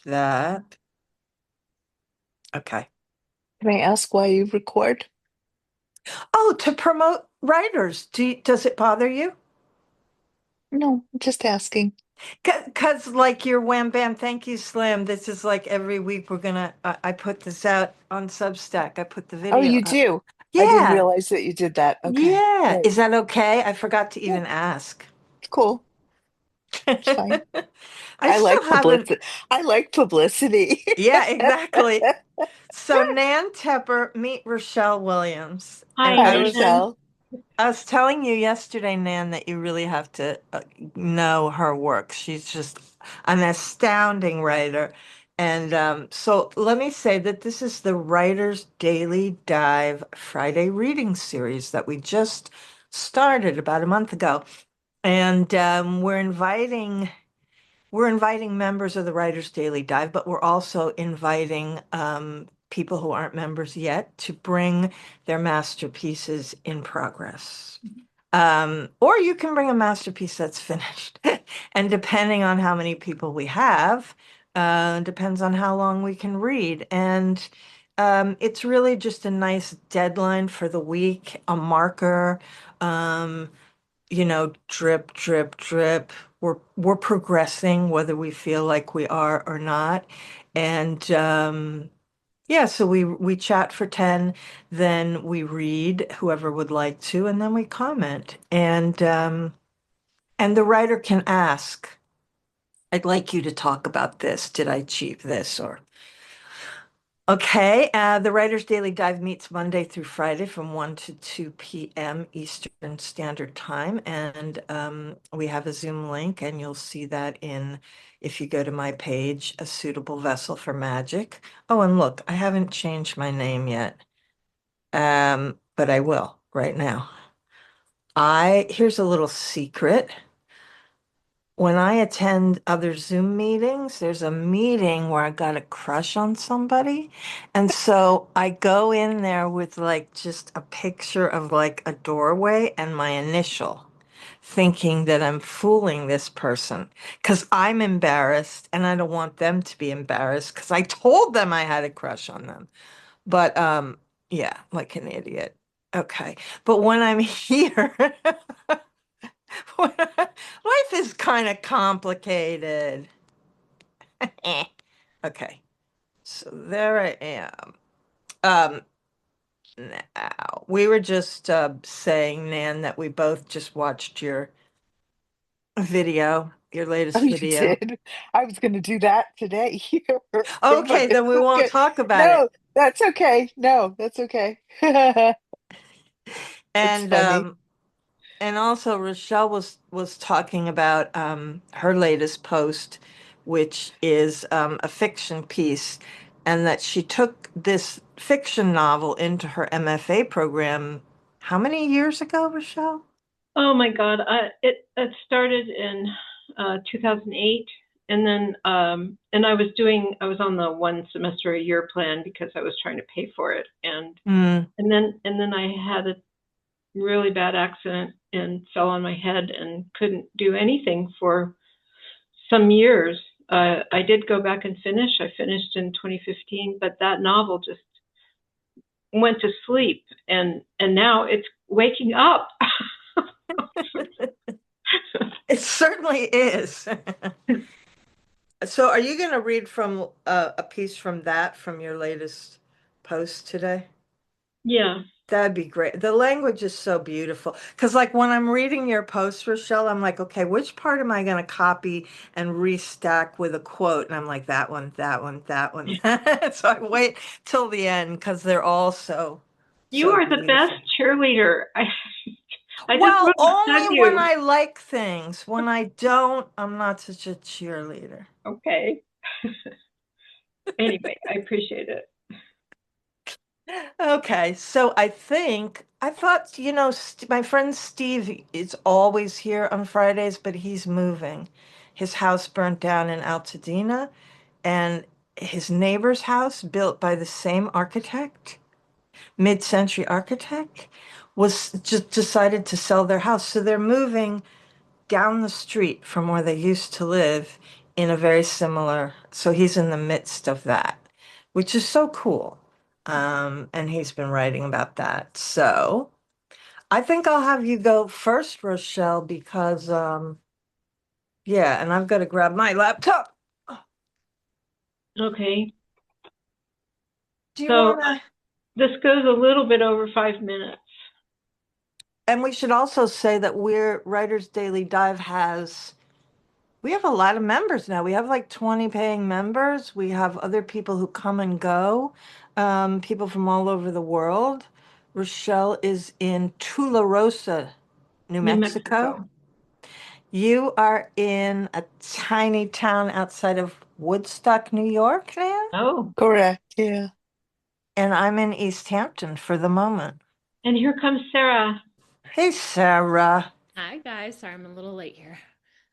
that. Okay. Can I ask why you record? Oh, to promote writers. Does it bother you? No, I'm just asking. Because like your Wham Bam Thank You Slam, this is like every week we're gonna, I put this out on Substack. I put the Oh, video you up. do. I didn't Yeah. realize that you did that. Okay, Yeah. great. Is that okay? I forgot to Yeah, even ask. cool. It's fine. I I still like haven't. publicity. I like publicity. Yeah, exactly. So Nan Tepper, meet Rochelle Williams. And Hi, Hi, Nan. Rochelle. I was telling you yesterday, Nan, that you really have to know her work. She's just an astounding writer. And so let me say that this is the Writer's Daily Dive Friday reading series that we just started about a month ago. And we're inviting members of the Writers Daily Dive, but we're also inviting people who aren't members yet to bring their masterpieces in progress. Or you can bring a masterpiece that's finished. And depending on how many people we have, depends on how long we can read. And it's really just a nice deadline for the week, a marker. Um, drip, drip, drip. We're progressing whether we feel like we are or not. And yeah, so we chat for 10, then we read whoever would like to, and then we comment. And the writer can ask, I'd like you to talk about this. Did I achieve this? Or okay, the Writer's Daily Dive meets Monday through Friday from 1 to 2 p.m. Eastern Standard Time. And we have a Zoom link, and you'll see that if you go to my page, A Suitable Vessel for Magic. Oh, and look, I haven't changed my name yet, but I will right now. Here's a little secret. When I attend other Zoom meetings, there's a meeting where I got a crush on somebody. And so I go in there with like just a picture of like a doorway and my initial, thinking that I'm fooling this person because I'm embarrassed and I don't want them to be embarrassed because I told them I had a crush on them. But yeah, like an idiot. Okay. But when I'm here, life is kind of complicated. Okay, so there I am. Um, Now we were just saying, Nan, that we both just watched your Oh, latest you video. did. I was going to do that today here in my Okay, then we won't okay. talk about it. No, that's okay. No, that's okay. It's And funny. um, And also, Rochelle was talking about her latest post, which is a fiction piece, and that she took this fiction novel into her MFA program. How many years ago, Rochelle? Oh my God, it started in 2008, and then and I was on the one semester a year plan because I was trying to pay for it, Mm. and then I had a really bad accident and fell on my head and couldn't do anything for some years. I did go back and finish. I finished in 2015, but that novel just went to sleep, and now it's waking up. It certainly is. So, are you going to read from a piece from your latest post today? Yeah. That'd be great. The language is so beautiful. Because, like, when I'm reading your post, Rochelle, I'm like, okay, which part am I going to copy and restack with a quote? And I'm like, that one, that one, that one. So I wait till the end because they're all so, You so are the best beautiful. cheerleader. I just Well, want to hug only when you. I like things. When I don't, I'm not such a cheerleader. Okay. Anyway, I appreciate it. Okay, so I thought, st my friend Steve is always here on Fridays, but he's moving. His house burnt down in Altadena, and his neighbor's house, built by the same architect, mid-century architect, was just decided to sell their house. So they're moving down the street from where they used to live in a very similar, so he's in the midst of that, which is so cool. And he's been writing about that. So I think I'll have you go first, Rochelle, because yeah, and I've got to grab my laptop. Okay. Do you So want to? this goes a little bit over 5 minutes. And we should also say that we're Writers Daily Dive has, we have a lot of members now. We have like 20 paying members. We have other people who come and go, people from all over the world. Rochelle is in Tularosa, New New Mexico. Mexico. You are in a tiny town outside of Woodstock, New York, Nan? Oh, Correct. Yeah. And I'm in East Hampton for the moment. and here comes Sarah. Hey, Sarah. Hi guys, sorry I'm a little late here.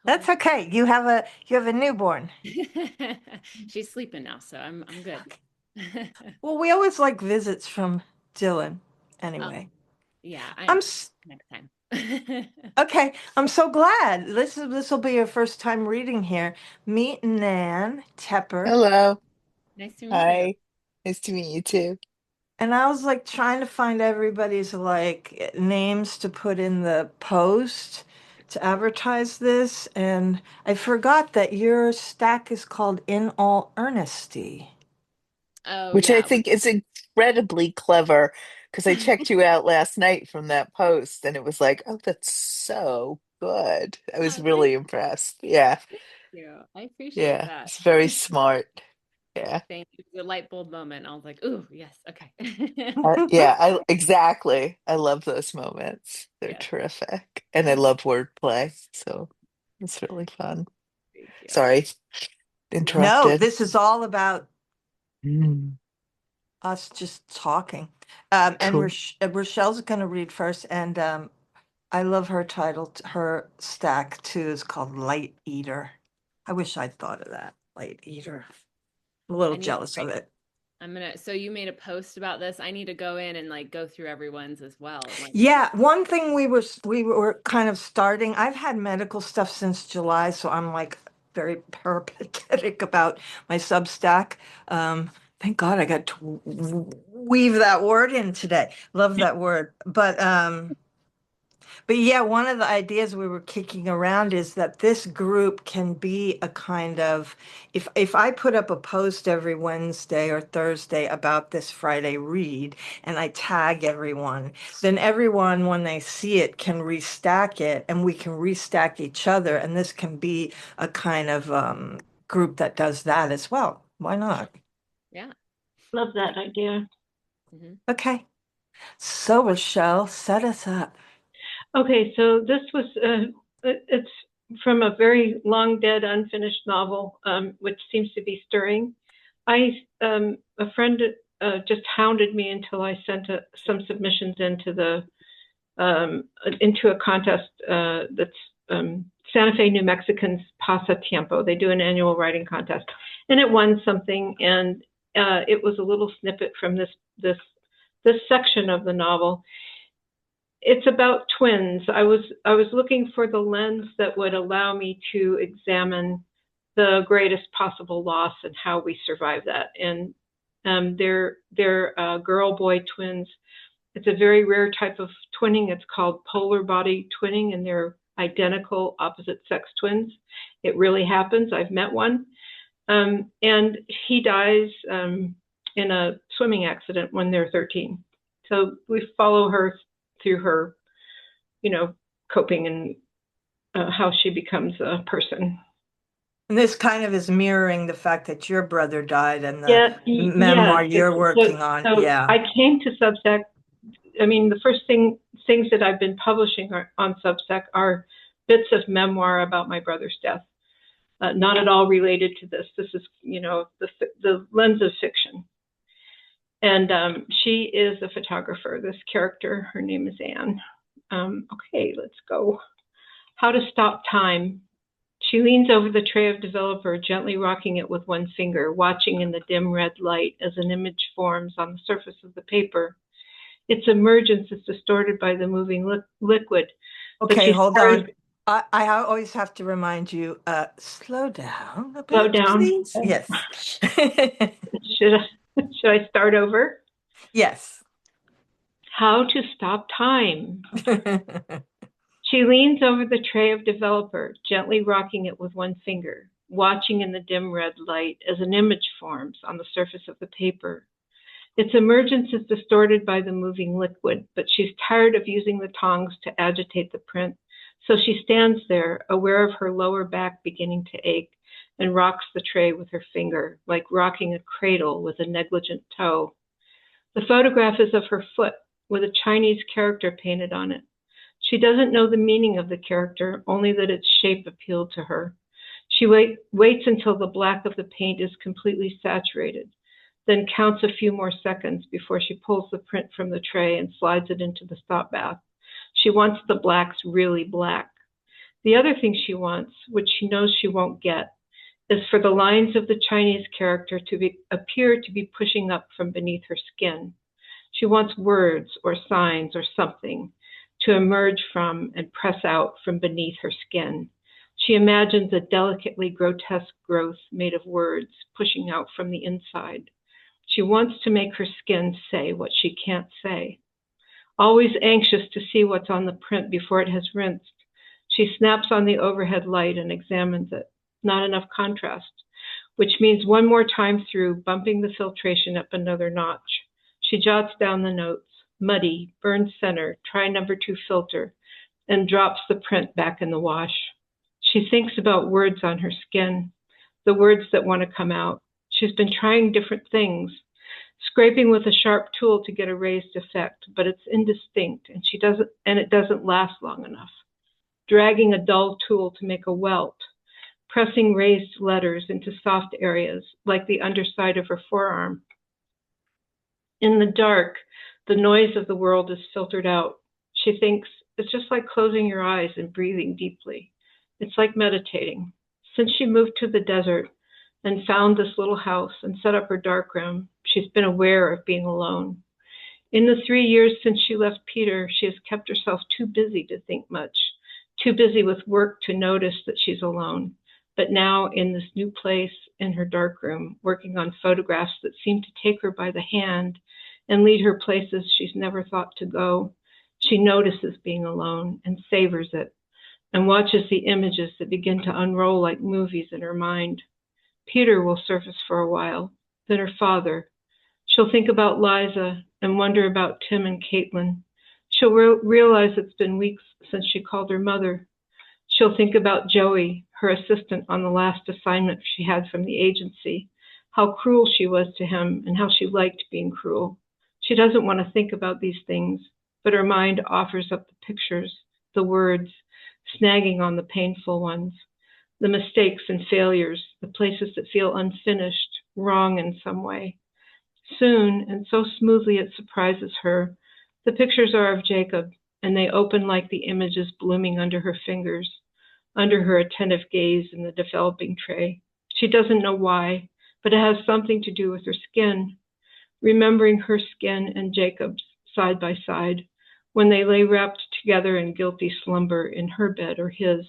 That's okay. You have a newborn. She's sleeping now, so I'm good. Well, we always like visits from Dylan. Oh, Anyway, yeah, I'm I'm s- next time. okay. I'm so glad. This will be your first time reading here. Meet Nan Tepper. Hello. Nice to meet you. Hi. Nice to meet you too. And I was like trying to find everybody's like names to put in the post to advertise this, and I forgot that your stack is called In All Earnesty. Oh Which I yeah, think is incredibly clever because I checked you out last night from that post and it was like, oh, that's so good. I was oh, thank really impressed. Yeah. you. I appreciate Yeah. that. It's very smart. Yeah. Thank you. It was a light bulb moment. I was like, ooh, yes, okay. Yeah, I exactly. I love those moments. They're Yes. terrific. And I love wordplay. So it's really fun. Thank you. Sorry, No. No, interrupted. this is all about Mm, us just talking. And cool. Rochelle's going to read first, and I love her title. Her stack too is called Light Eater. I wish I'd thought of that. Light Eater. I'm a little I need jealous to of it. so you made a post about this. I need to go in and like go through everyone's as well. And like, Yeah, one thing we were kind of starting. I've had medical stuff since July, so I'm like very peripatetic about my Substack. Thank God I got to weave that word in today. Love that word. But yeah, one of the ideas we were kicking around is that this group can be a kind of, if I put up a post every Wednesday or Thursday about this Friday read and I tag everyone, then everyone when they see it can restack it and we can restack each other, and this can be a kind of group that does that as well. Why not? yeah. Love that idea. Hmm. Okay. So Rochelle, set us up. Okay, so this was it's from a very long dead unfinished novel, which seems to be stirring. A friend just hounded me until I sent some submissions into a contest that's Santa Fe, New Mexicans Pasatiempo. They do an annual writing contest, and it won something. And it was a little snippet from this section of the novel. It's about twins. I was looking for the lens that would allow me to examine the greatest possible loss and how we survive that. And they're girl boy twins. It's a very rare type of twinning. It's called polar body twinning, and they're identical opposite sex twins. It really happens. I've met one. And he dies in a swimming accident when they're 13. So we follow her through her, coping and how she becomes a person. And this kind of is mirroring the fact that your brother died and the Yeah, yes. memoir you're So, working on. so Yeah. I came to Substack. I mean, the first things that I've been publishing on Substack are bits of memoir about my brother's death. Not at all related to this. This is, the lens of fiction. And she is a photographer, this character. Her name is Anne. Okay, let's go. How to stop time. She leans over the tray of developer, gently rocking it with one finger, watching in the dim red light as an image forms on the surface of the paper. Its emergence is distorted by the moving liquid. Okay, hold on. I always have to remind you, slow down a Slow bit, down. please. Yes. Should I start over? Yes. How to stop time. She leans over the tray of developer, gently rocking it with one finger, watching in the dim red light as an image forms on the surface of the paper. Its emergence is distorted by the moving liquid, but she's tired of using the tongs to agitate the print, so she stands there, aware of her lower back beginning to ache, and rocks the tray with her finger, like rocking a cradle with a negligent toe. The photograph is of her foot, with a Chinese character painted on it. She doesn't know the meaning of the character, only that its shape appealed to her. She waits until the black of the paint is completely saturated, then counts a few more seconds before she pulls the print from the tray and slides it into the stop bath. She wants the blacks really black. The other thing she wants, which she knows she won't get, is for the lines of the Chinese character to appear to be pushing up from beneath her skin. She wants words or signs or something to emerge from and press out from beneath her skin. She imagines a delicately grotesque growth made of words pushing out from the inside. She wants to make her skin say what she can't say. Always anxious to see what's on the print before it has rinsed, she snaps on the overhead light and examines it. Not enough contrast, which means one more time through, bumping the filtration up another notch. She jots down the notes: muddy, burned center, try number 2 filter, and drops the print back in the wash. She thinks about words on her skin, the words that want to come out. She's been trying different things, scraping with a sharp tool to get a raised effect, but it's indistinct and it doesn't last long enough. Dragging a dull tool to make a welt, pressing raised letters into soft areas like the underside of her forearm. In the dark, the noise of the world is filtered out. She thinks it's just like closing your eyes and breathing deeply. It's like meditating. Since she moved to the desert and found this little house and set up her darkroom, she's been aware of being alone. In the 3 years since she left Peter, she has kept herself too busy to think much, too busy with work to notice that she's alone. But now, in this new place, in her darkroom, working on photographs that seem to take her by the hand and lead her places she's never thought to go, she notices being alone and savors it, and watches the images that begin to unroll like movies in her mind. Peter will surface for a while, then her father. She'll think about Liza and wonder about Tim and Caitlin. She'll realize it's been weeks since she called her mother. She'll think about Joey, her assistant on the last assignment she had from the agency, how cruel she was to him and how she liked being cruel. She doesn't want to think about these things, but her mind offers up the pictures, the words, snagging on the painful ones, the mistakes and failures, the places that feel unfinished, wrong in some way. Soon, and so smoothly it surprises her, the pictures are of Jacob, and they open like the images blooming under her fingers, under her attentive gaze in the developing tray. She doesn't know why, but it has something to do with her skin. Remembering her skin and Jacob's side by side, when they lay wrapped together in guilty slumber in her bed or his,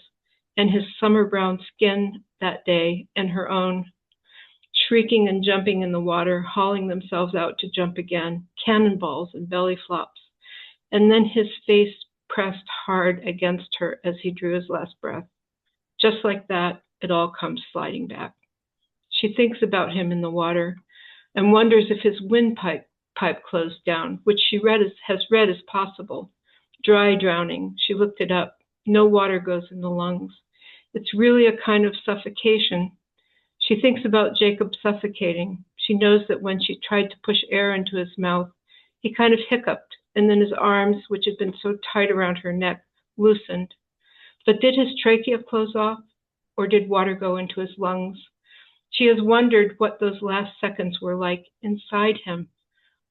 and his summer brown skin that day and her own, shrieking and jumping in the water, hauling themselves out to jump again, cannonballs and belly flops, and then his face pressed hard against her as he drew his last breath. Just like that, it all comes sliding back. She thinks about him in the water and wonders if his windpipe closed down, which she has read as possible. Dry drowning. She looked it up. No water goes in the lungs. It's really a kind of suffocation. She thinks about Jacob suffocating. She knows that when she tried to push air into his mouth, he kind of hiccuped, and then his arms, which had been so tight around her neck, loosened. But did his trachea close off, or did water go into his lungs? She has wondered what those last seconds were like inside him,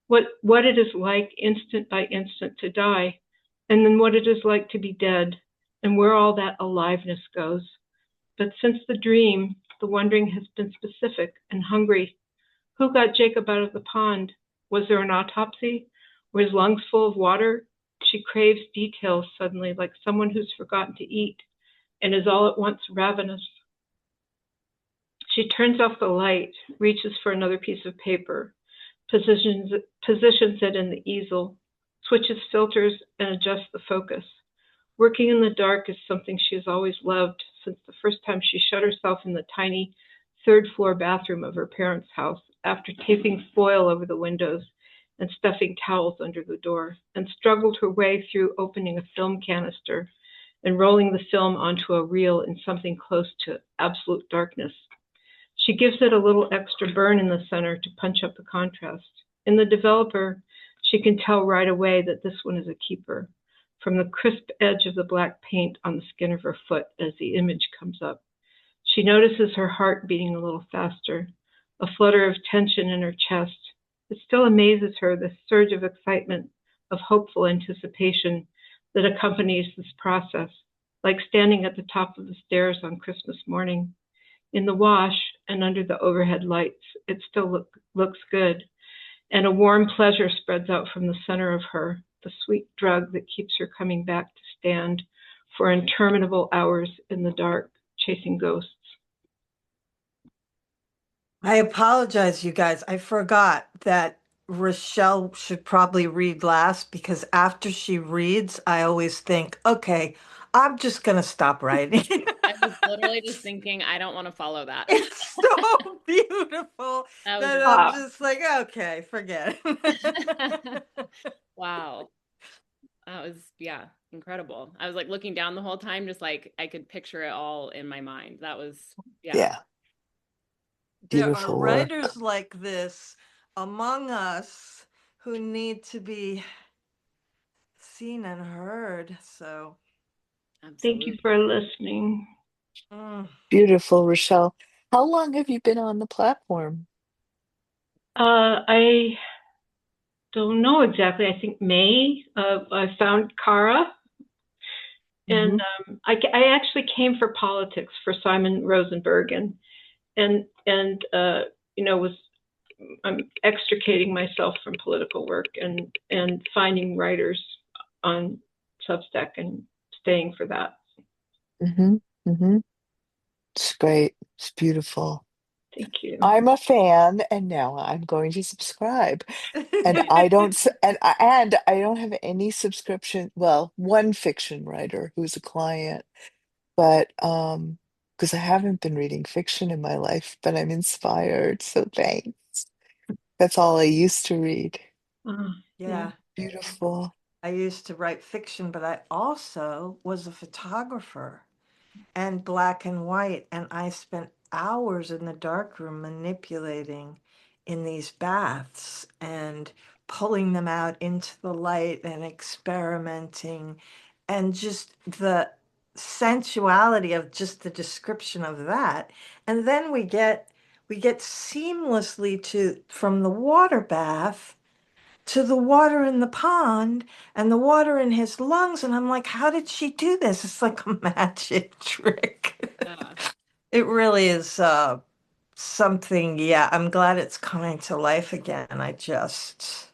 what it is like instant by instant to die, and then what it is like to be dead, and where all that aliveness goes. But since the dream, the wondering has been specific and hungry. Who got Jacob out of the pond? Was there an autopsy? Were his lungs full of water? She craves details suddenly, like someone who's forgotten to eat. and is all at once ravenous. She turns off the light, reaches for another piece of paper, positions it in the easel, switches filters, and adjusts the focus. Working in the dark is something she has always loved since the first time she shut herself in the tiny third-floor bathroom of her parents' house after taping foil over the windows and stuffing towels under the door, and struggled her way through opening a film canister and rolling the film onto a reel in something close to absolute darkness. She gives it a little extra burn in the center to punch up the contrast. In the developer, she can tell right away that this one is a keeper, from the crisp edge of the black paint on the skin of her foot as the image comes up. She notices her heart beating a little faster, a flutter of tension in her chest. It still amazes her, the surge of excitement, of hopeful anticipation that accompanies this process, like standing at the top of the stairs on Christmas morning. In the wash and under the overhead lights, it still looks good, and a warm pleasure spreads out from the center of her, the sweet drug that keeps her coming back to stand for interminable hours in the dark, chasing ghosts. I apologize, you guys. I forgot that Rochelle should probably read last because after she reads, I always think, okay, I'm just going to stop writing. I was literally just thinking, I don't want to follow that. It's so beautiful That was that I'm Ah, just like, okay, forget it. wow. That was, yeah, incredible. I was like looking down the whole time, just like I could picture it all in my mind. That was, yeah. Yeah, There are beautiful work. writers like this among us who need to be seen and heard. So, thank you Absolutely. for listening. mm. Beautiful, Rochelle. How long have you been on the platform? I don't know exactly. I think May. I found Kara, and Hmm. I actually came for politics for Simon Rosenberg, and was I'm extricating myself from political work and finding writers on Substack and staying for that. Hmm. Hmm. It's great. It's beautiful. Thank you. I'm a fan, and now I'm going to subscribe. And I don't, and I don't have any subscription. Well, one fiction writer who's a client, but because I haven't been reading fiction in my life, but I'm inspired. So thanks. That's all I used to read. Yeah. Yeah, Beautiful. I used to write fiction, but I also was a photographer and black and white. And I spent hours in the darkroom manipulating in these baths and pulling them out into the light and experimenting and just the sensuality of just the description of that. And then we get seamlessly to from the water bath to the water in the pond and the water in his lungs. And I'm like, how did she do this? It's like a magic trick. Yeah. It really is something. Yeah, I'm glad it's coming to life again. I just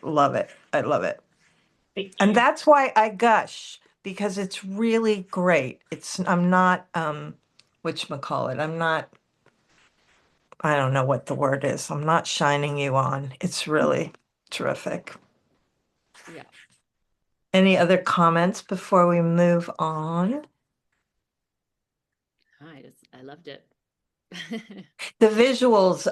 love it. I love it. Thank And you. that's why I gush because it's really great. I'm not, whatchamacallit, I'm not, I don't know what the word is. I'm not shining you on. It's really terrific. Yeah. Any other comments before we move on? I loved it. The visuals,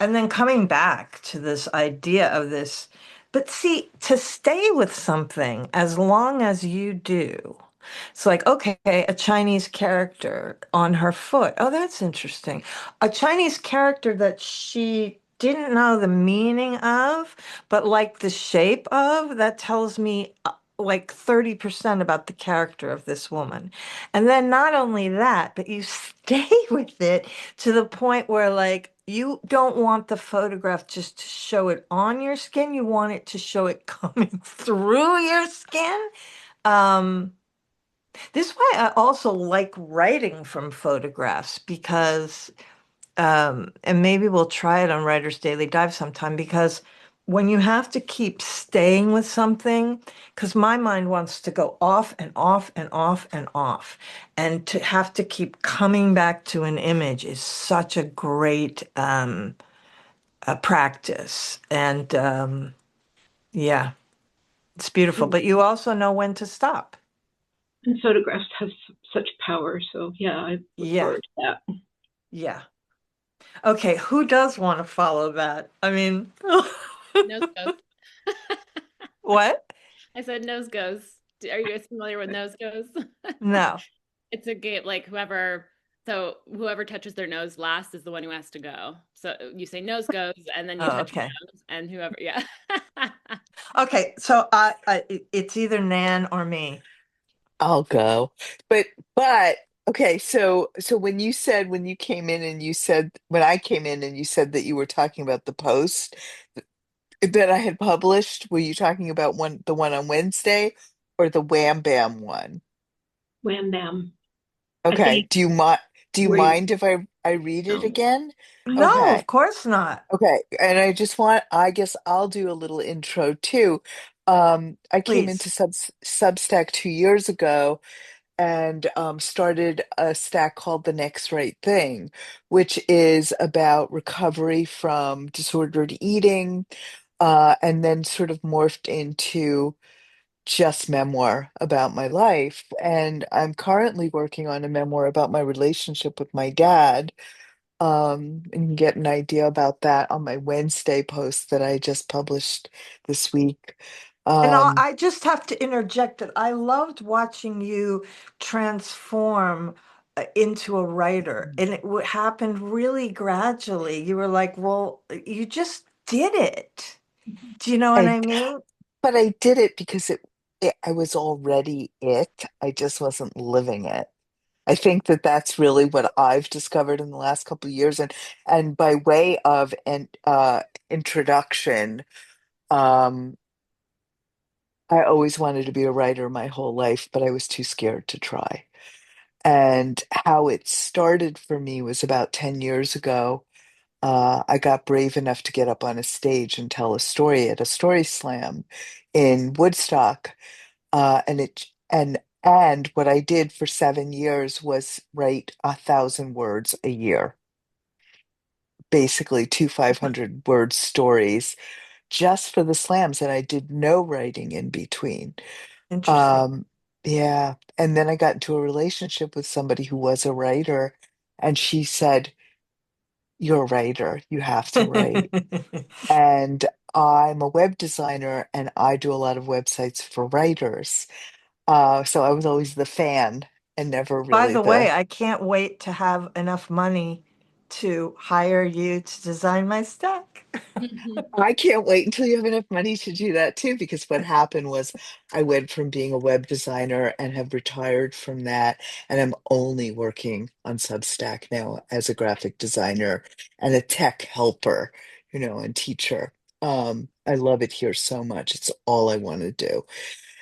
and then coming back to this idea of this, but see, to stay with something as long as you do, it's like, okay, a Chinese character on her foot. Oh, that's interesting. A Chinese character that she didn't know the meaning of, but like the shape of, that tells me like 30% about the character of this woman. And then not only that, but you stay with it to the point where like you don't want the photograph just to show it on your skin. You want it to show it coming through your skin. Um, this is why I also like writing from photographs because, and maybe we'll try it on Writer's Daily Dive sometime because when you have to keep staying with something, because my mind wants to go off and off and off and off, and to have to keep coming back to an image is such a great practice. And yeah, it's beautiful. And, But you also know when to stop. and photographs have such power. So yeah, I look Yeah, forward to that. yeah. Okay, who does want to follow that? I mean, Nose goes. what? I said nose goes. Are you guys familiar with nose goes? No. It's a game like whoever touches their nose last is the one who has to go. So you say nose goes and then you Oh, touch your okay. nose and whoever yeah. Okay, so it's either Nan or me. I'll go. But but okay, so when you came in and you said when I came in and you said that you were talking about the post that I had published, were you talking about the one on Wednesday or the Wham Bam one? Wham bam. I Okay. think Do you where you mind if I read it no. again? No, of Okay. course not. Okay. And I guess I'll do a little intro too. I came into Please. Substack 2 years ago and started a stack called The Next Right Thing, which is about recovery from disordered eating, and then sort of morphed into just memoir about my life. And I'm currently working on a memoir about my relationship with my dad. And you can get an idea about that on my Wednesday post that I just published this week. And Um, I just have to interject that I loved watching you transform into a writer, and it happened really gradually. You were like, well, you just did it. Do you know what I, I mean? but I did it because I was already it. I just wasn't living it. I think that that's really what I've discovered in the last couple of years. And by way of an introduction, um, I always wanted to be a writer my whole life, but I was too scared to try. And how it started for me was about 10 years ago. I got brave enough to get up on a stage and tell a story at a story slam in Woodstock. And what I did for 7 years was write 1,000 words a year, basically two 500 word stories just for the slams, and I did no writing in between. Interesting. Um, yeah, and then I got into a relationship with somebody who was a writer, and she said, "You're a writer. You have to write." And I'm a web designer, and I do a lot of websites for writers. So I was always the fan and never By really the way, the. I can't wait to have enough money to hire you to design my stack. I can't wait until you have enough money to do that too, because what happened was I went from being a web designer and have retired from that, and I'm only working on Substack now as a graphic designer and a tech helper, and teacher. I love it here so much. It's all I want to do.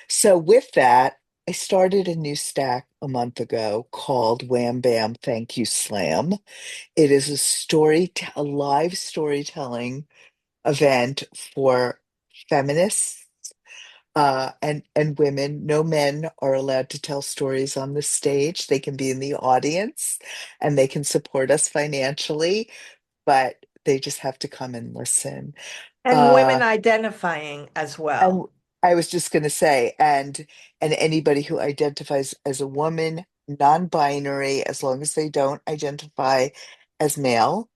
So with that, I started a new stack a month ago called Wham Bam Thank You Slam. It is a live storytelling event for feminists and women. No men are allowed to tell stories on the stage. They can be in the audience and they can support us financially, but they just have to come and listen. And women Uh, identifying as and well. I was just going to say, and anybody who identifies as a woman, non-binary, as long as they don't identify as male,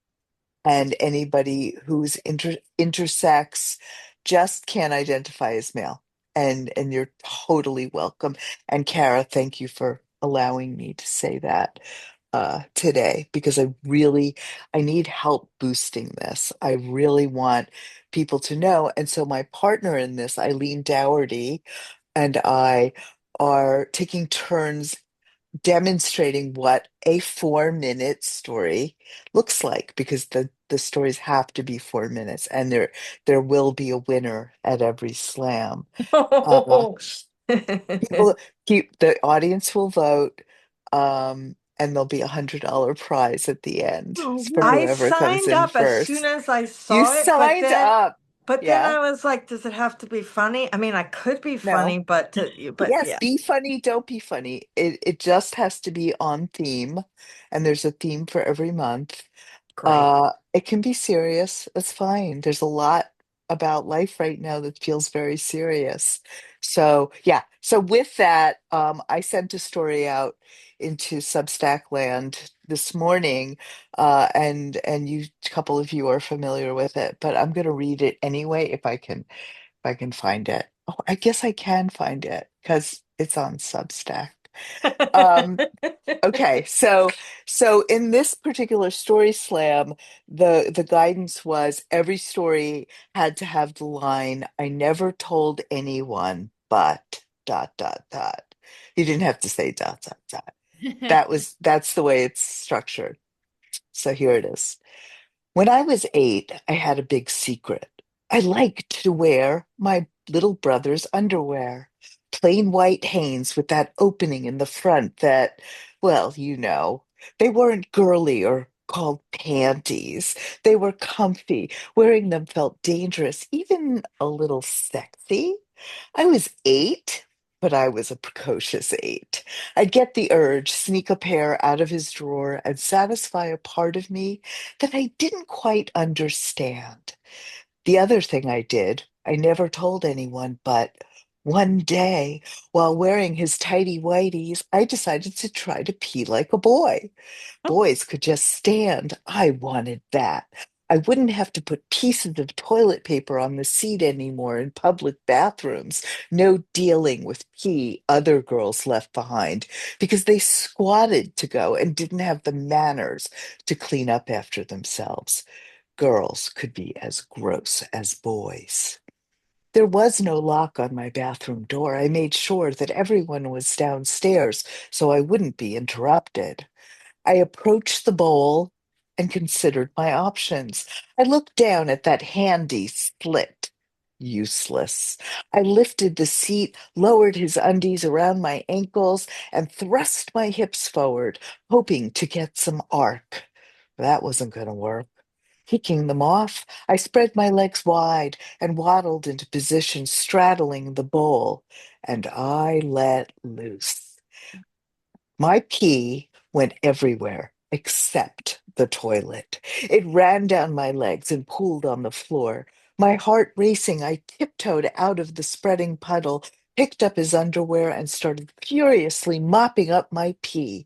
and anybody who's intersex just can't identify as male. And you're totally welcome. And Kara, thank you for allowing me to say that today, because I need help boosting this. I really want people to know. And so my partner in this, Eileen Dougherty, and I are taking turns demonstrating what a 4 minute story looks like, because the stories have to be 4 minutes, and there will be a winner at every slam. uh People keep the audience will vote, and there'll be $100 prize at the end Oh, for I really? whoever comes signed in up as soon first. as I You saw it, but signed then up. But then Yeah. I was like, does it have to be funny? I mean, I could be funny, No. but Yes, yeah, be funny, don't be funny. It just has to be on theme, and there's a theme for every month. great. It can be serious. That's fine. There's a lot about life right now that feels very serious. So yeah. So with that, I sent a story out into Substack land this morning, and you, a couple of you are familiar with it, but I'm going to read it anyway if I can find it. Oh, I guess I can find it because it's on Substack. Um, okay, so in this particular story slam, the guidance was every story had to have the line, I never told anyone, but dot dot dot. You didn't have to say dot dot dot. That's the way it's structured. So here it is. When I was 8, I had a big secret. I liked to wear my little brother's underwear. Plain white Hanes with that opening in the front that, well, you know, they weren't girly or called panties. They were comfy. Wearing them felt dangerous, even a little sexy. I was 8, but I was a precocious 8. I'd get the urge, sneak a pair out of his drawer, and satisfy a part of me that I didn't quite understand. The other thing I did, I never told anyone, but one day, while wearing his tidy whities, I decided to try to pee like a boy. Boys could just stand. I wanted that. I wouldn't have to put pieces of toilet paper on the seat anymore in public bathrooms. No dealing with pee other girls left behind because they squatted to go and didn't have the manners to clean up after themselves. Girls could be as gross as boys. There was no lock on my bathroom door. I made sure that everyone was downstairs so I wouldn't be interrupted. I approached the bowl and considered my options. I looked down at that handy slit. Useless. I lifted the seat, lowered his undies around my ankles, and thrust my hips forward, hoping to get some arc. That wasn't going to work. Kicking them off, I spread my legs wide and waddled into position straddling the bowl, and I let loose. My pee went everywhere except the toilet. It ran down my legs and pooled on the floor. My heart racing, I tiptoed out of the spreading puddle, picked up his underwear, and started furiously mopping up my pee.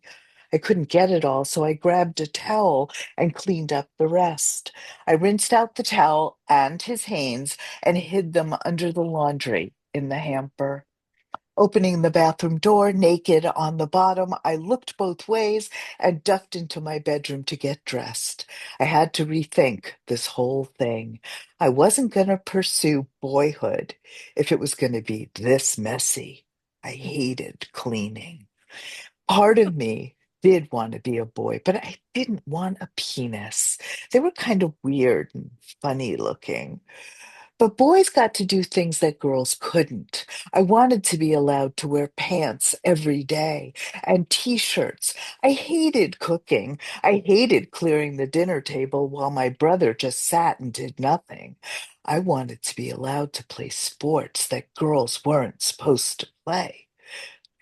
I couldn't get it all, so I grabbed a towel and cleaned up the rest. I rinsed out the towel and his Hanes and hid them under the laundry in the hamper. Opening the bathroom door naked on the bottom, I looked both ways and ducked into my bedroom to get dressed. I had to rethink this whole thing. I wasn't going to pursue boyhood if it was going to be this messy. I hated cleaning. Part of me did want to be a boy, but I didn't want a penis. They were kind of weird and funny looking. But boys got to do things that girls couldn't. I wanted to be allowed to wear pants every day and t-shirts. I hated cooking. I hated clearing the dinner table while my brother just sat and did nothing. I wanted to be allowed to play sports that girls weren't supposed to play.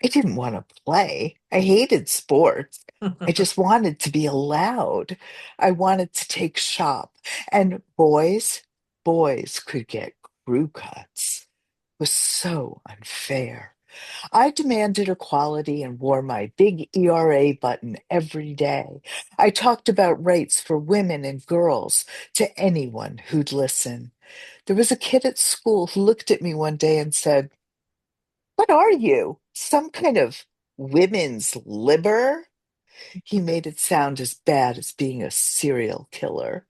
I didn't want to play. I hated sports. I just wanted to be allowed. I wanted to take shop. And boys could get crew cuts. It was so unfair. I demanded equality and wore my big ERA button every day. I talked about rights for women and girls to anyone who'd listen. There was a kid at school who looked at me one day and said, what are you? Some kind of women's liber? He made it sound as bad as being a serial killer.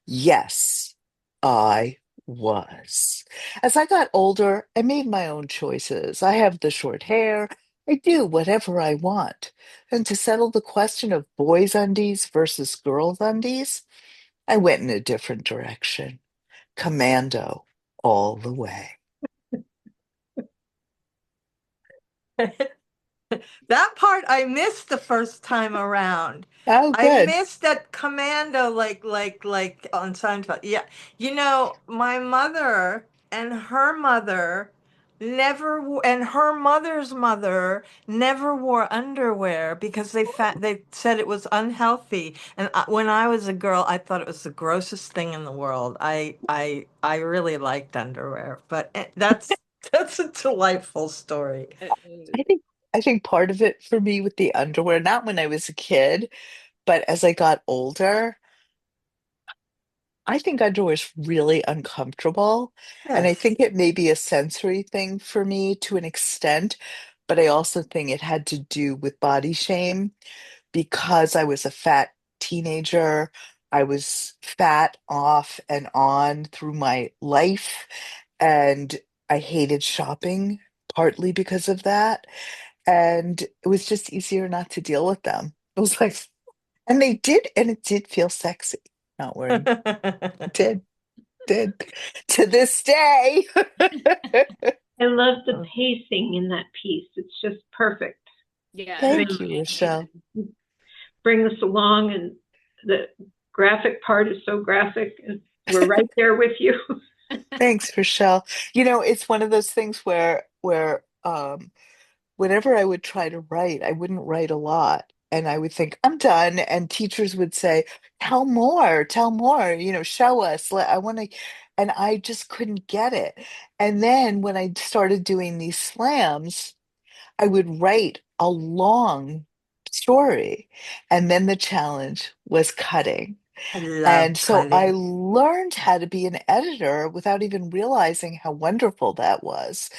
Yes, I was. As I got older, I made my own choices. I have the short hair. I do whatever I want. And to settle the question of boys' undies versus girls' undies, I went in a different direction. Commando all the way. That part I missed the first time around. Oh, I good. missed that commando like on Seinfeld. Yeah. My mother and her mother and her mother's mother never wore underwear because they said it was unhealthy. And when I was a girl, I thought it was the grossest thing in the world. I really liked underwear, but that's a delightful story. It I is. think I think part of it for me with the underwear, not when I was a kid, but as I got older, I think underwear is really uncomfortable. And I Yes. think it may be a sensory thing for me to an extent, but I also think it had to do with body shame because I was a fat teenager. I was fat off and on through my life, and I hated shopping partly because of that. And it was just easier not to deal with them. It was like, and it did feel sexy not wearing. It did to this day. I love the Oh, pacing in that piece. It's just perfect. Yeah, it Thank you, Really, Rochelle. you bring us along, and the graphic part is so graphic, and we're right there with you. Thanks, Rochelle. It's one of those things where whenever I would try to write, I wouldn't write a lot. And I would think, I'm done. And teachers would say, tell more, show us. I want to. And I just couldn't get it. And then when I started doing these slams, I would write a long story. And then the challenge was cutting. I love And so I cutting. learned how to be an editor without even realizing how wonderful that was.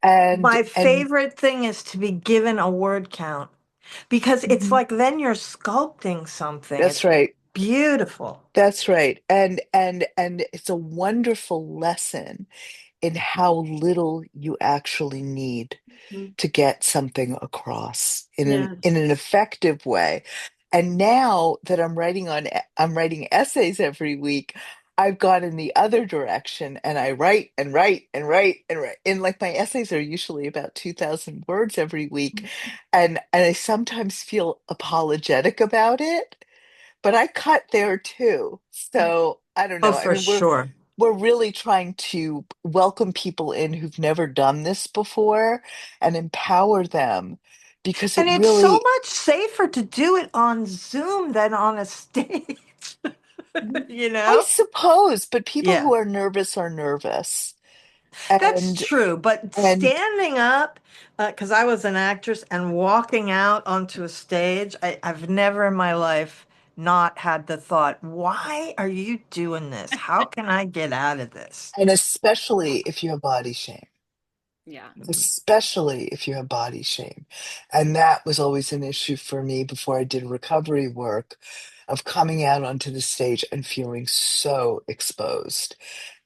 And My and favorite thing is to be given a word count because it's Mhm. like then you're sculpting something. That's It's right. beautiful. That's right. And it's a wonderful lesson in how little you actually need to get something across in an Yeah. in an effective way. And now that I'm writing essays every week, I've gone in the other direction and I write and write and write and write. And like my essays are usually about 2,000 words every week. And I sometimes feel apologetic about it, but I cut there too. So I don't Oh, know. I for mean, sure. we're really trying to welcome people in who've never done this before and empower them because And it it's so really, much safer to do it on Zoom than on a stage, Mhm. you I know? suppose, but people Yeah. who are nervous are nervous. That's And true, but and standing up, because I was an actress and walking out onto a stage, I've never in my life not had the thought, why are you doing this? How can I get out of this? and especially if you have body shame. yeah. Mhm. Especially if you have body shame. And that was always an issue for me before I did recovery work of coming out onto the stage and feeling so exposed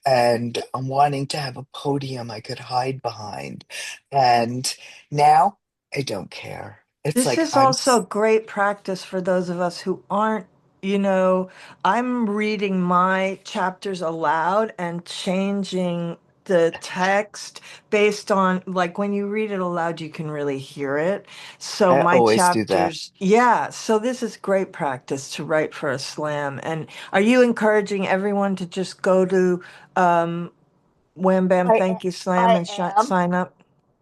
and wanting to have a podium I could hide behind. And now I don't care. It's This like is also great practice for those of us who aren't, you know, I'm reading my chapters aloud and changing the text based on, like, when you read it aloud, you can really hear it. So I my always do that. chapters, yeah, so this is great practice to write for a slam. And are you encouraging everyone to just go to Wham Bam I Thank You Slam I and am. sign up?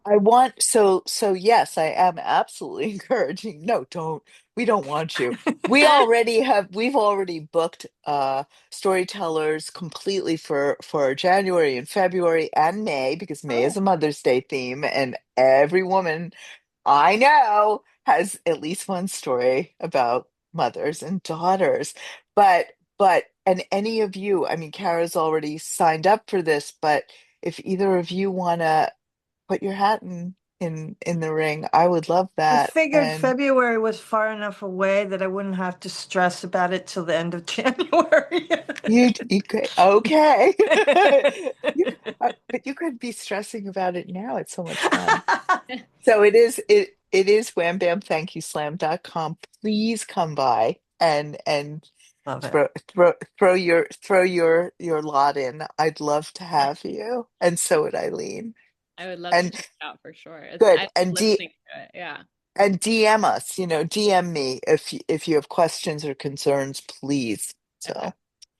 I want so yes, I am absolutely encouraging. No, don't. We don't want you. We've already booked storytellers completely for January and February and May because May is Oh. a Mother's Day theme and every woman I know has at least one story about mothers and daughters. But and any of you, I mean Kara's already signed up for this, but if either of you want to put your hat in the ring. I would love I that. figured And February was far enough away that I wouldn't have to stress about it till the end of January. you could okay. But you could be stressing about it now. It's so much fun. So it is wham bam thank you slam.com. Please come by and Love it. throw your lot in. I'd love to have you. And so would Eileen. I would love to And check it out for sure. I good. love And listening to it. Yeah. And DM us, DM me if you have questions or concerns, please. Okay. So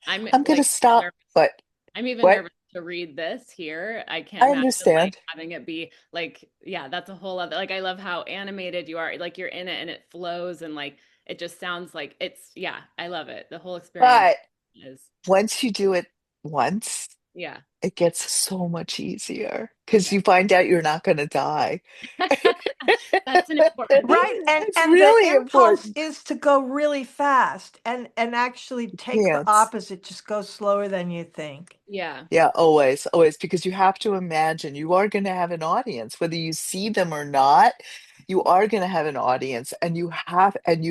I'm I'm gonna like stop, nervous. but I'm even what? nervous to read this here. I can't I imagine like understand. having it be like, yeah, that's a whole other, like I love how animated you are. Like you're in it and it flows and like it just sounds like it's, yeah, I love it. The whole experience But is, once you do it once, yeah. it gets so much easier because Yeah. you find out you're not gonna die. That's an important thing. Right, It's and the really impulse important. is to go really fast and actually take the Can't. opposite, just go slower than you think. Yeah. Yeah, always, always, because you have to imagine you are going to have an audience, whether you see them or not, you are going to have an audience, and you're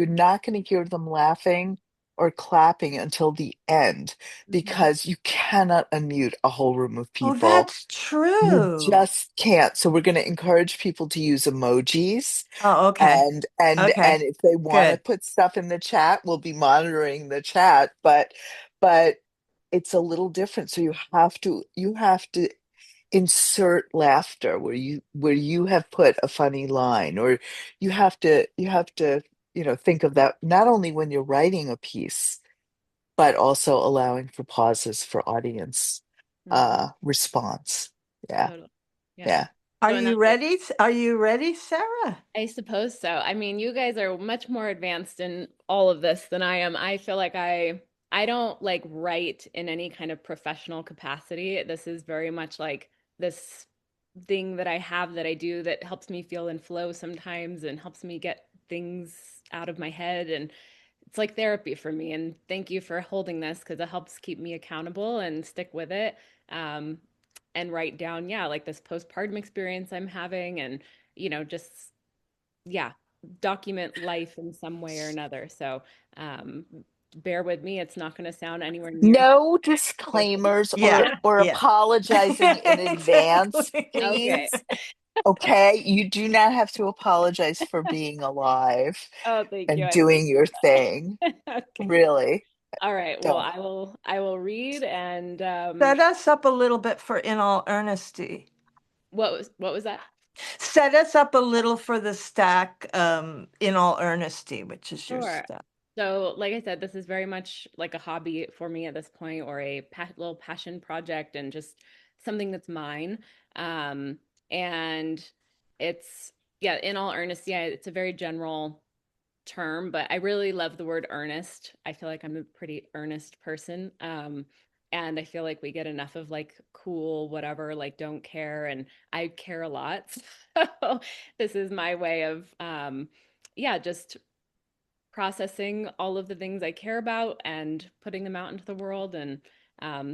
not going to hear them laughing or clapping until the end Hmm. because you cannot unmute a whole room of Oh, people. that's You true. just can't. So we're going to encourage people to use emojis. Oh, okay. And Okay. if they want to Good. put stuff in the chat, we'll be monitoring the chat, but it's a little different. So you have to insert laughter where you have put a funny line, or you have to think of that not only when you're writing a piece, but also allowing for pauses for audience Hmm. response. Yeah, Totally. Yeah. yeah. Are So in you that way, ready? Are you ready, Sarah? I suppose so. I mean, you guys are much more advanced in all of this than I am. I feel like I don't like write in any kind of professional capacity. This is very much like this thing that I have that I do that helps me feel in flow sometimes and helps me get things out of my head, and it's like therapy for me. And thank you for holding this because it helps keep me accountable and stick with it. Um, and write down, yeah, like this postpartum experience I'm having, and just yeah, document life in some way or another. So um, bear with me. It's not going to sound anywhere near No perfect. disclaimers Yeah. or Yeah. apologizing in advance, Exactly. Okay. please. Okay, you do not have to apologize for being alive Oh, thank you. and I doing your appreciate thing. that. Okay. Really, All right. Well, don't. I will read and Set us up a little bit for In All Earnesty. what was that? Set us up a little for the stack In All Earnesty, which is your Sure. stack. So, like I said, this is very much like a hobby for me at this point, or a little passion project, and just something that's mine. Um, and it's, yeah, in all earnest, yeah, it's a very general term, but I really love the word earnest. I feel like I'm a pretty earnest person. And I feel like we get enough of like cool, whatever, like don't care. And I care a lot. So this is my way of, yeah, just processing all of the things I care about and putting them out into the world. And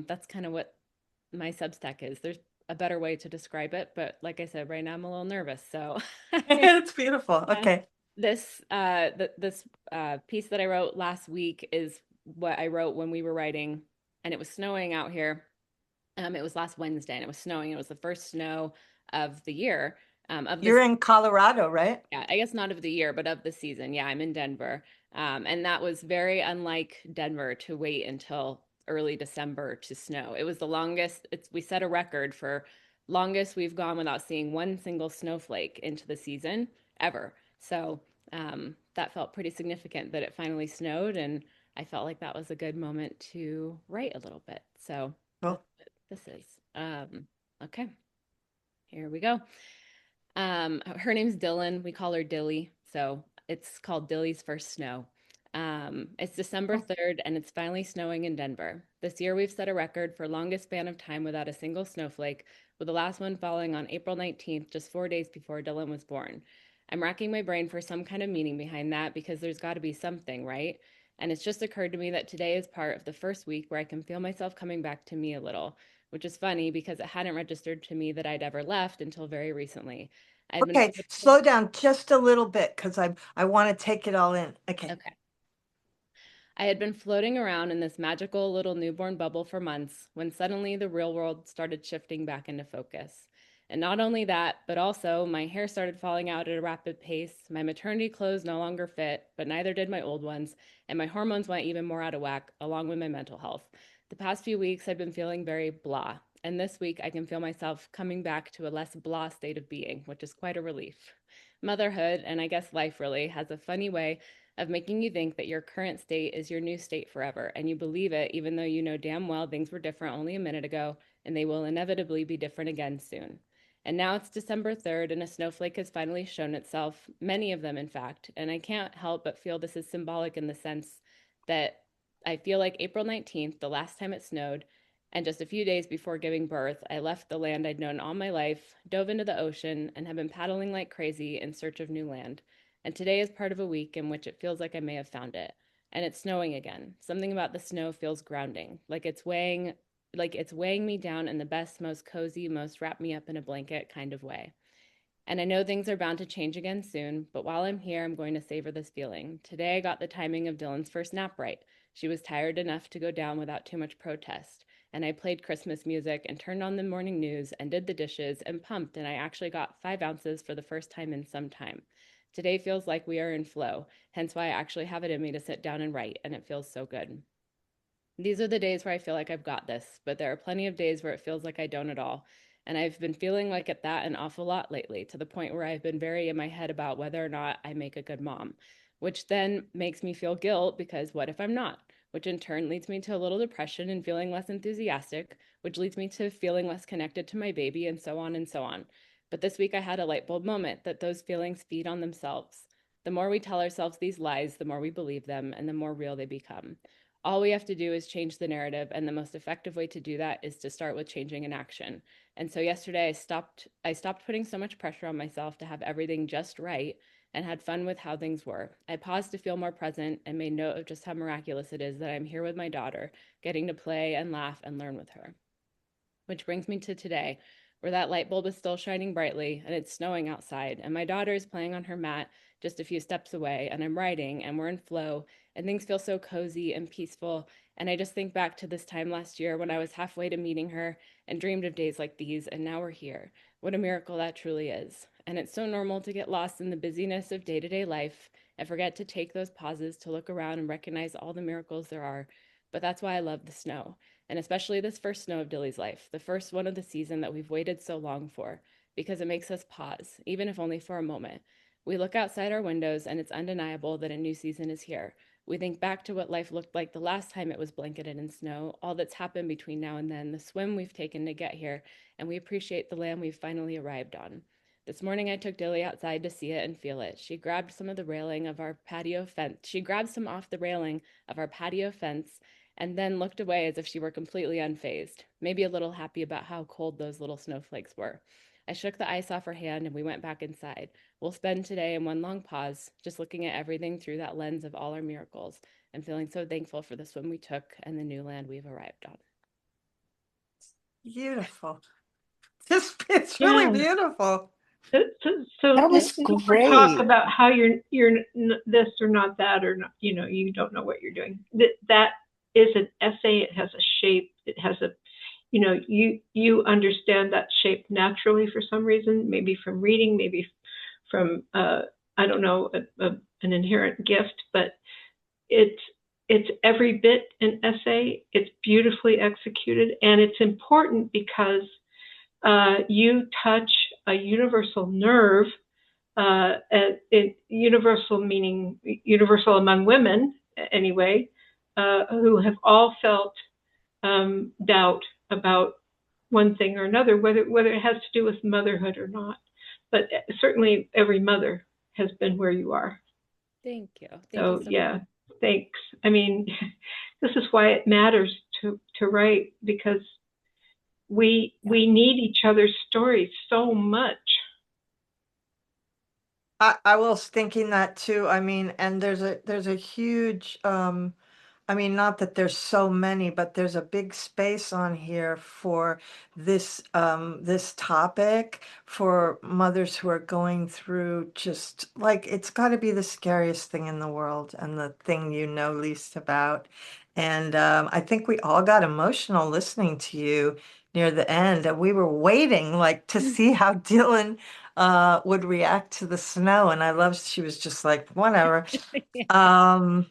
that's kind of what my Substack is. There's a better way to describe it, but like I said, right now I'm a little nervous. So It's beautiful. yeah, Okay. this piece that I wrote last week is what I wrote when we were writing, and it was snowing out here. It was last Wednesday, and it was snowing. It was the first snow of the year, of You're this, in Colorado, right? yeah, I guess not of the year, but of the season. Yeah, I'm in Denver. And that was very unlike Denver to wait until early December to snow. It was the longest, we set a record for longest we've gone without seeing one single snowflake into the season ever. So that felt pretty significant that it finally snowed. And I felt like that was a good moment to write a little bit. So Well, that's what this is. Okay, here we go. Her name's Dylan. We call her Dilly. So it's called Dilly's First Snow. It's December 3rd and it's finally snowing in Denver. This year we've set a record for longest span of time without a single snowflake, with the last one falling on April 19th, just 4 days before Dylan was born. I'm racking my brain for some kind of meaning behind that because there's got to be something, right? And it's just occurred to me that today is part of the first week where I can feel myself coming back to me a little, which is funny because it hadn't registered to me that I'd ever left until very recently. I'd been okay, slow down just a little bit because I want to take it all in. Okay. okay. I had been floating around in this magical little newborn bubble for months when suddenly the real world started shifting back into focus. And not only that, but also my hair started falling out at a rapid pace, my maternity clothes no longer fit, but neither did my old ones, and my hormones went even more out of whack, along with my mental health. The past few weeks I've been feeling very blah, and this week I can feel myself coming back to a less blah state of being, which is quite a relief. Motherhood, and I guess life really, has a funny way of making you think that your current state is your new state forever, and you believe it even though you know damn well things were different only a minute ago, and they will inevitably be different again soon. And now it's December 3rd, and a snowflake has finally shown itself, many of them, in fact, and I can't help but feel this is symbolic in the sense that I feel like April 19th, the last time it snowed, and just a few days before giving birth, I left the land I'd known all my life, dove into the ocean, and have been paddling like crazy in search of new land. And today is part of a week in which it feels like I may have found it. And it's snowing again. Something about the snow feels grounding, like it's weighing me down in the best, most cozy, most wrap me up in a blanket kind of way. And I know things are bound to change again soon, but while I'm here, I'm going to savor this feeling. Today, I got the timing of Dylan's first nap right. She was tired enough to go down without too much protest. And I played Christmas music and turned on the morning news and did the dishes and pumped, and I actually got 5 ounces for the first time in some time. Today feels like we are in flow, hence why I actually have it in me to sit down and write, and it feels so good. These are the days where I feel like I've got this, but there are plenty of days where it feels like I don't at all. And I've been feeling like at that an awful lot lately, to the point where I've been very in my head about whether or not I make a good mom, which then makes me feel guilt because what if I'm not? Which in turn leads me to a little depression and feeling less enthusiastic, which leads me to feeling less connected to my baby, and so on and so on. But this week I had a light bulb moment that those feelings feed on themselves. The more we tell ourselves these lies, the more we believe them, and the more real they become. All we have to do is change the narrative, and the most effective way to do that is to start with changing an action. And so yesterday I stopped putting so much pressure on myself to have everything just right and had fun with how things were. I paused to feel more present and made note of just how miraculous it is that I'm here with my daughter, getting to play and laugh and learn with her. Which brings me to today, where that light bulb is still shining brightly and it's snowing outside, and my daughter is playing on her mat just a few steps away, and I'm writing, and we're in flow, and things feel so cozy and peaceful. And I just think back to this time last year when I was halfway to meeting her and dreamed of days like these, and now we're here. What a miracle that truly is. And it's so normal to get lost in the busyness of day to day life and forget to take those pauses to look around and recognize all the miracles there are. But that's why I love the snow, and especially this first snow of Dilly's life, the first one of the season that we've waited so long for, because it makes us pause, even if only for a moment. We look outside our windows, and it's undeniable that a new season is here. We think back to what life looked like the last time it was blanketed in snow, all that's happened between now and then, the swim we've taken to get here, and we appreciate the land we've finally arrived on. This morning I took Dilly outside to see it and feel it. She grabbed some of the railing of our patio fence. She grabbed some off the railing of our patio fence and then looked away as if she were completely unfazed, maybe a little happy about how cold those little snowflakes were. I shook the ice off her hand and we went back inside. We'll spend today in one long pause, just looking at everything through that lens of all our miracles and feeling so thankful for the swim we took and the new land we've arrived on. Beautiful. It's really Yeah. beautiful. So That was don't talk great. about how you're this or not that, or not, you don't know what you're doing. That is an essay. It has a shape. It has a, you understand that shape naturally for some reason, maybe from reading, maybe from I don't know, an inherent gift, but it's it's every bit an essay. It's beautifully executed, and it's important because you touch a universal nerve, universal meaning universal among women anyway, who have all felt doubt about one thing or another, whether it has to do with motherhood or not. But certainly every mother has been where you are. Thank you. Thank you So so yeah, much. thanks. I mean, this is why it matters to write, because we need each other's stories so much. I was thinking that too. I mean, and there's a huge I mean, not that there's so many, but there's a big space on here for this topic for mothers who are going through just like it's got to be the scariest thing in the world and the thing you know least about. And I think we all got emotional listening to you near the end, and we were waiting like to see how Dylan would react to the snow. And I loved she was just like, whatever. Um,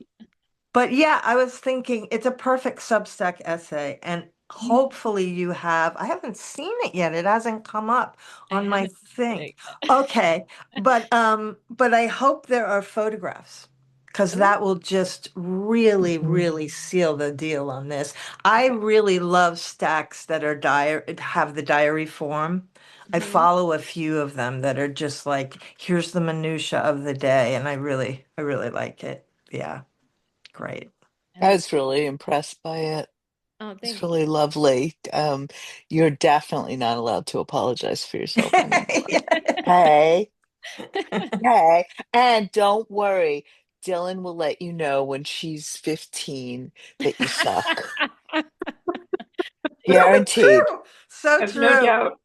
but yeah, I was thinking it's a perfect Substack essay. And Hopefully you have. I haven't seen it yet. It hasn't come up I on my haven't looked at thing. it yet. Okay, but I hope there are photographs because Oh, that will just really, Mhm. really seal the deal on this. I okay. really love stacks that are have the diary form. I Hmm. follow a few of them that are just like, here's the minutia of the day, and I really like it. Yeah, great. I I like, was really impressed by it. oh, It's thanks. really lovely. You're definitely not allowed to apologize for yourself anymore. Hey, hey, and don't worry, Dylan will let you know when she's 15 that you suck. Guaranteed. True. So I have no true. doubt.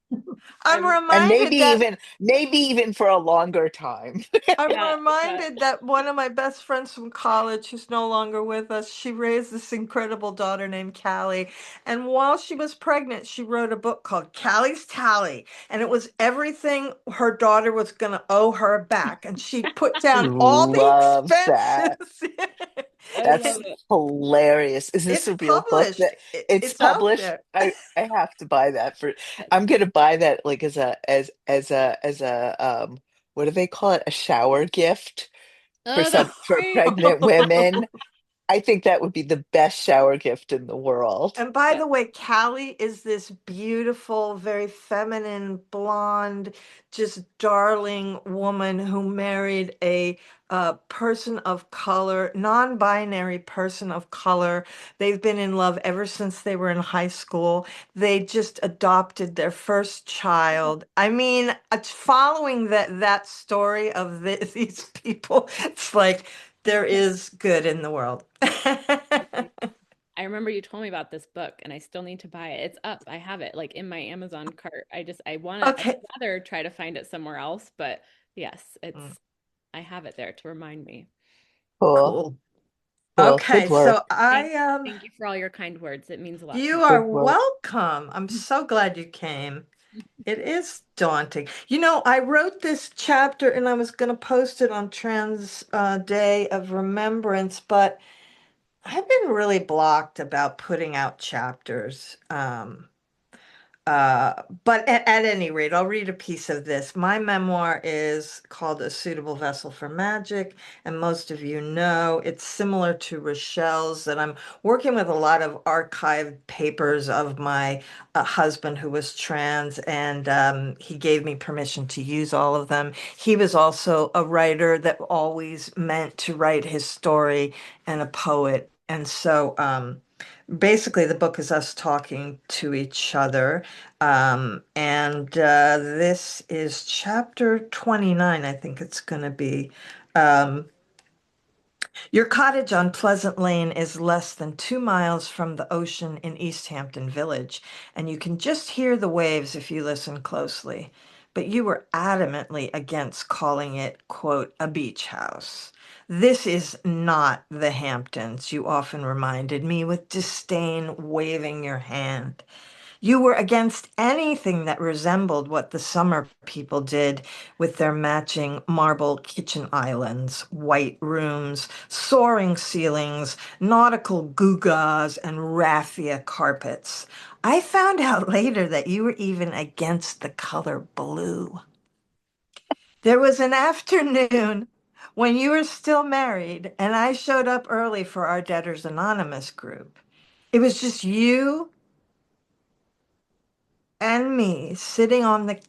I'm I'm And reminded that maybe even for a longer time. I'm Yeah, yeah. reminded that one of my best friends from college, who's no longer with us, she raised this incredible daughter named Callie. And while she was pregnant, she wrote a book called Callie's Tally. And it was everything her daughter was going to owe her back. And she put down all the Love that. expenses. I That's love And it. hilarious. Is this it's a real book published, that it's it's out published? there. I have to buy that for I'm gonna buy that like as a what do they call it? A shower gift for Oh, some that's for great. pregnant women. I think that would be the best shower gift in the world. And by Yeah. the way, Callie is this beautiful, very feminine, blonde, just darling woman who married a person of color, non-binary person of color. They've been in love ever since they were in high school. They just adopted their first child. I mean, following that story of these people, it's like there is good in the world. I remember you told me about this book and I still need to buy it. It's up. I have it like in my Amazon cart. I want to, I'd Okay. rather try to find it somewhere else, but yes, Mm, I have it there to remind me. Cool, cool. cool. Good Okay, work. so Thank, thank you for all your kind words. It means a lot to you me. are Good work. welcome. I'm so glad you came. It is daunting. You know, I wrote this chapter and I was going to post it on Trans Day of Remembrance, but I've been really blocked about putting out chapters. But at any rate, I'll read a piece of this. My memoir is called A Suitable Vessel for Magic, and most of you know it's similar to Rochelle's, that I'm working with a lot of archived papers of my husband who was trans, and he gave me permission to use all of them. He was also a writer that always meant to write his story and a poet. And so basically, the book is us talking to each other. And this is chapter 29, I think it's going to be. Um, your cottage on Pleasant Lane is less than 2 miles from the ocean in East Hampton Village, and you can just hear the waves if you listen closely. But you were adamantly against calling it, quote, a beach house. This is not the Hamptons, you often reminded me with disdain, waving your hand. You were against anything that resembled what the summer people did with their matching marble kitchen islands, white rooms, soaring ceilings, nautical gewgaws, and raffia carpets. I found out later that you were even against the color blue. There was an afternoon when you were still married, and I showed up early for our Debtors Anonymous group. It was just you and me sitting on the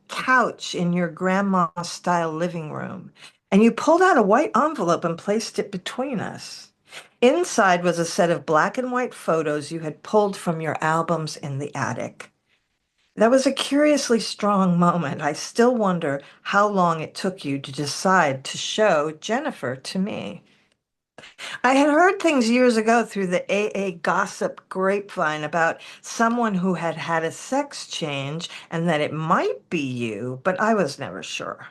couch in your grandma style living room, and you pulled out a white envelope and placed it between us. Inside was a set of black and white photos you had pulled from your albums in the attic. That was a curiously strong moment. I still wonder how long it took you to decide to show Jennifer to me. I had heard things years ago through the AA gossip grapevine about someone who had had a sex change and that it might be you, but I was never sure.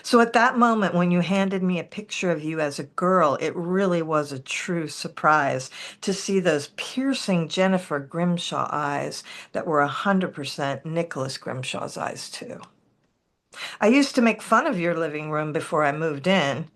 So at that moment, when you handed me a picture of you as a girl, it really was a true surprise to see those piercing Jennifer Grimshaw eyes that were 100% Nicholas Grimshaw's eyes, too. I used to make fun of your living room before I moved in.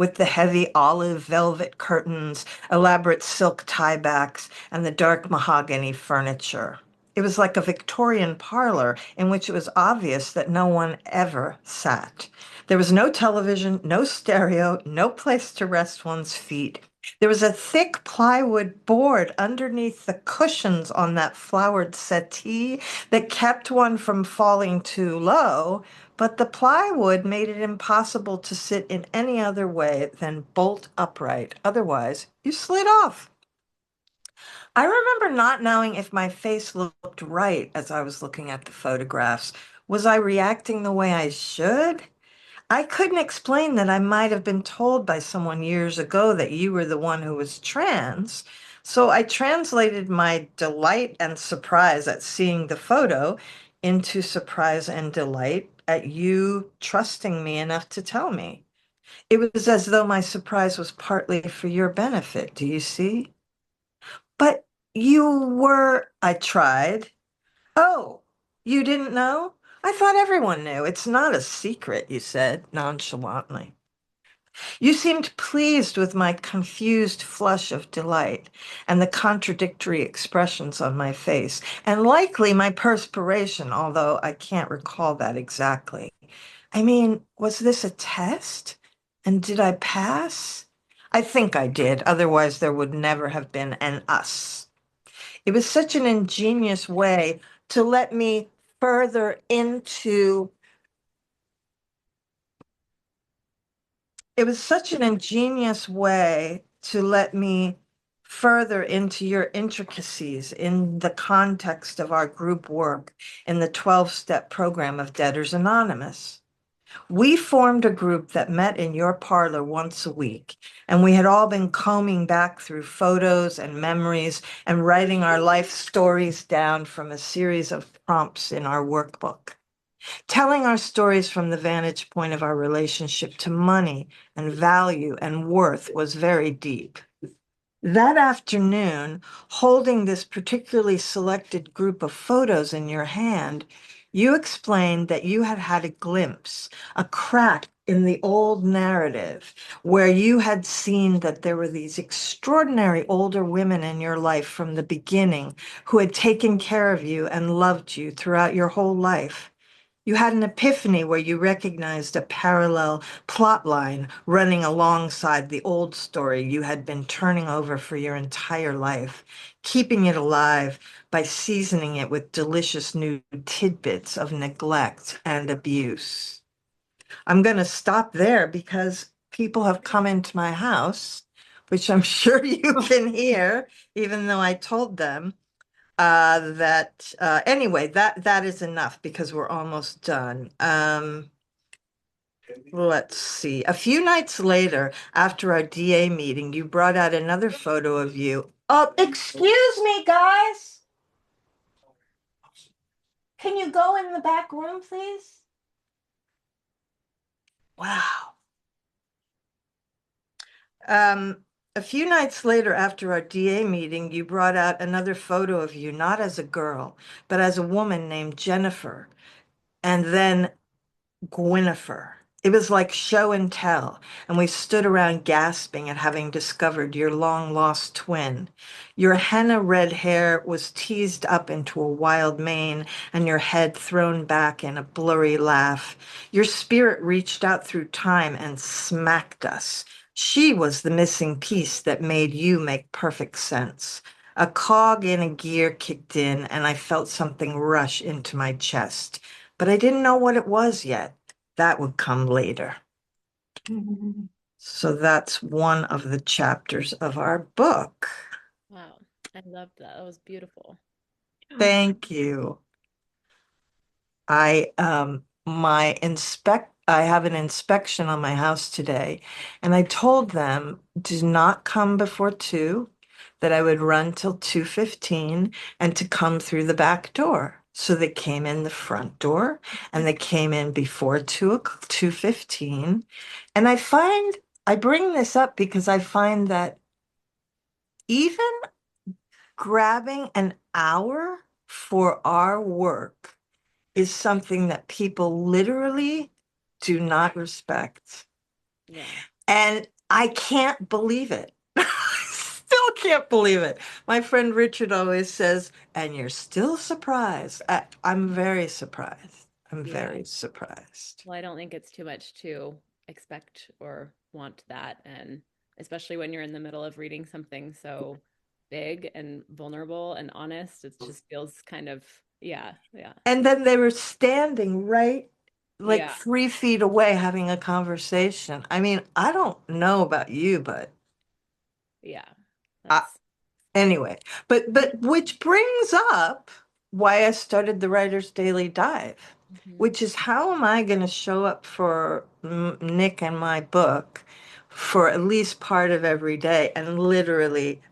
with the heavy olive velvet curtains, elaborate silk tiebacks, and the dark mahogany furniture. It was like a Victorian parlor in which it was obvious that no one ever sat. There was no television, no stereo, no place to rest one's feet. There was a thick plywood board underneath the cushions on that flowered settee that kept one from falling too low, but the plywood made it impossible to sit in any other way than bolt upright. Otherwise, you slid off. I remember not knowing if my face looked right as I was looking at the photographs. Was I reacting the way I should? I couldn't explain that I might have been told by someone years ago that you were the one who was trans. So I translated my delight and surprise at seeing the photo into surprise and delight at you trusting me enough to tell me. It was as though my surprise was partly for your benefit. Do you see? But you were, I tried. Oh, you didn't know? I thought everyone knew. It's not a secret, you said nonchalantly. You seemed pleased with my confused flush of delight and the contradictory expressions on my face, and likely my perspiration, although I can't recall that exactly. I mean, was this a test? And did I pass? I think I did, otherwise there would never have been an us. It was such an ingenious way to let me further into it was such an ingenious way to let me further into your intricacies in the context of our group work in the 12-step program of Debtors Anonymous. We formed a group that met in your parlor once a week, and we had all been combing back through photos and memories and writing our life stories down from a series of prompts in our workbook. Telling our stories from the vantage point of our relationship to money and value and worth was very deep. That afternoon, holding this particularly selected group of photos in your hand, you explained that you had had a glimpse, a crack in the old narrative, where you had seen that there were these extraordinary older women in your life from the beginning who had taken care of you and loved you throughout your whole life. You had an epiphany where you recognized a parallel plot line running alongside the old story you had been turning over for your entire life, keeping it alive by seasoning it with delicious new tidbits of neglect and abuse. I'm going to stop there because people have come into my house, which I'm sure you can hear, even though I told them anyway, that is enough because we're almost done. Let's see. A few nights later, after our DA meeting, you brought out another photo of you. Oh, excuse me, guys. Can you go in the back room, please? Wow. A few nights later, after our DA meeting, you brought out another photo of you, not as a girl, but as a woman named Jennifer, and then Gwynnifer. It was like show and tell, and we stood around gasping at having discovered your long lost twin. Your henna red hair was teased up into a wild mane, and your head thrown back in a blurry laugh. Your spirit reached out through time and smacked us. She was the missing piece that made you make perfect sense. A cog in a gear kicked in, and I felt something rush into my chest. But I didn't know what it was yet. That would come later. So that's one of the chapters of our book. Wow. I loved that. That was beautiful. Thank you. I have an inspection on my house today, and I told them to not come before 2, that I would run till 2:15 and to come through the back door. So they came in the front door and they came in before 2:15. And I bring this up because I find that even grabbing an hour for our work is something that people literally do not respect. Yeah. And I can't believe it. Still can't believe it. My friend Richard always says, and you're still surprised. I'm very surprised. I'm Yeah. very surprised. Well, I don't think it's too much to expect or want that. And especially when you're in the middle of reading something so big and vulnerable and honest, it just feels kind of, yeah, yeah, And then they were standing right like yeah, 3 feet away having a conversation. I mean, I don't know about you, but yeah. I, That's, anyway, but which brings up why I started the Writer's Daily Dive, mhm. which is how am I going to show up for Nick and my book for at least part of every day and literally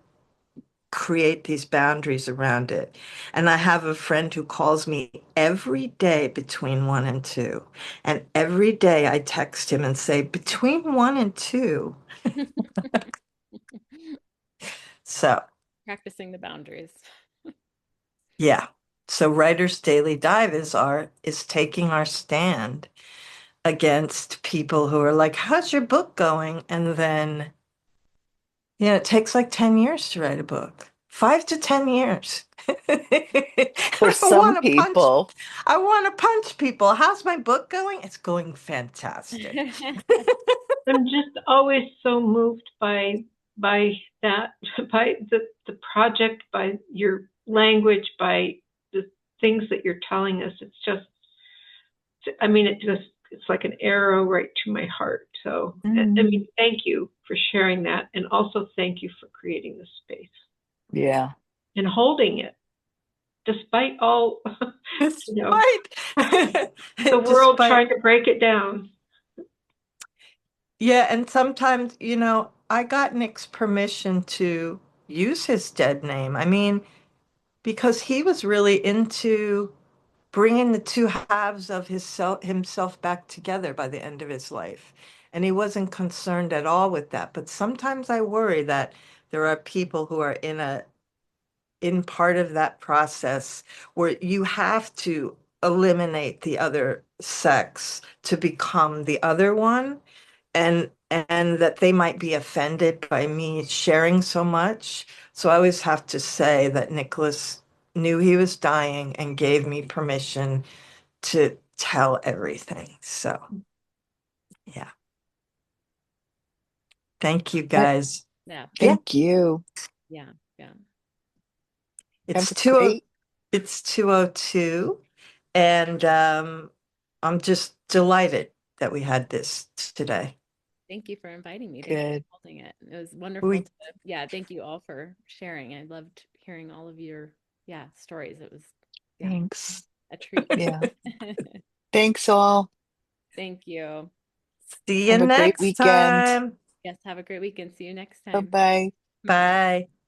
create these boundaries around it. And I have a friend who calls me every day between 1 and 2. And every day I text him and say, between 1 and 2. So, Practicing the boundaries. yeah. So Writer's Daily Dive is taking our stand against people who are like, how's your book going? And then, it takes like 10 years to write a book. 5 to 10 years. For I some want to punch people, I want to punch people. How's my book going? It's going fantastic. I'm just always so moved by that, by the project, by your language, by the things that you're telling us. It's just, I mean, it's like an arrow right to my heart. So, I mm, mean, thank you for sharing that, and also thank you for creating this space yeah, and holding it, despite all, you know, Despite the world despite trying to break it down. yeah, and sometimes, I got Nick's permission to use his dead name. I mean, because he was really into bringing the two halves of himself back together by the end of his life. And he wasn't concerned at all with that. But sometimes I worry that there are people who are in part of that process where you have to eliminate the other sex to become the other one, and that they might be offended by me sharing so much. So I always have to say that Nicholas knew he was dying and gave me permission to tell everything. So, yeah. Thank you I- guys. Yeah, Yeah, thank you. yeah, yeah. Have it's a 20 great, it's 2:02, and I'm just delighted that we had this today. Thank you for inviting me. Thank you good. for holding it. It was wonderful We to, yeah, thank you all for sharing. I loved hearing all of your, yeah, stories. It was, yeah, Thanks. a treat. Yeah. Thanks all. Thank you. see you Have a great next weekend. time. Yes, have a great weekend. See you next Bye time. bye. Bye. Bye.